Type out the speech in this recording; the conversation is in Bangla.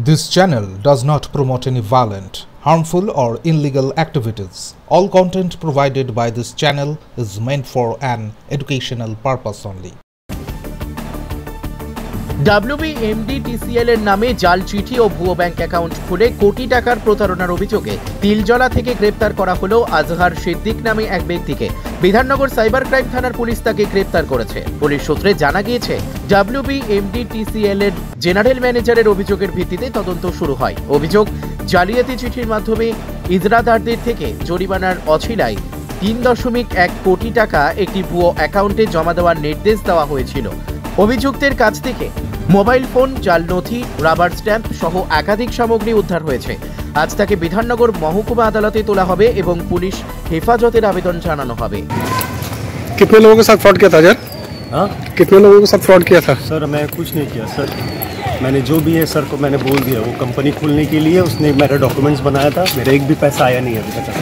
This channel does not promote any violent, harmful, or illegal activities. All content provided by this channel is meant for an educational purpose only. WBMDTCL এর নামে জাল চিঠি ও ভুয়ো ব্যাংক অ্যাকাউন্ট খুলে কোটি টাকার প্রতারণার অভিযোগে তিলজলা থেকে গ্রেপ্তার করা হলো আজহার সিদ্দিক নামে এক ব্যক্তিকে। বিধাননগর সাইবার ক্রাইম থানার পুলিশ তাকে গ্রেপ্তার করেছে। পুলিশ সূত্রে জানা গিয়েছে, WBMDTCL এর জেনারেল ম্যানেজারের অভিযোগের ভিত্তিতে তদন্ত শুরু হয়। অভিযোগ, জালিয়াতি চিঠির মাধ্যমে ইজরাদারদের থেকে জরিমানার অছিলায় 3.1 কোটি টাকা একটি ভুয়ো অ্যাকাউন্টে জমা দেওয়ার নির্দেশ দেওয়া হয়েছিল। অভিযুক্তের কাছ থেকে মোবাইল ফোন, জাল নথি, রাবার স্ট্যাম্প সহ একাধিক সামগ্রী উদ্ধার হয়েছে। আজ তাকে বিধাননগর মহকুমা আদালতে তোলা হবে এবং पुलिस হেফাজতের আবেদন জানানো হবে। कितने लोगों के साथ फ्रॉड किया था सर? हाँ, कितने लोगों के साथ फ्रॉड किया था? सर मैं कुछ नहीं किया सर। मैंने जो भी है सर को मैंने बोल दिया। वो कंपनी खोलने के लिए उसने मेरा डॉक्यूमेंट्स बनाया था। मेरा एक भी पैसा आया नहीं अभी तक।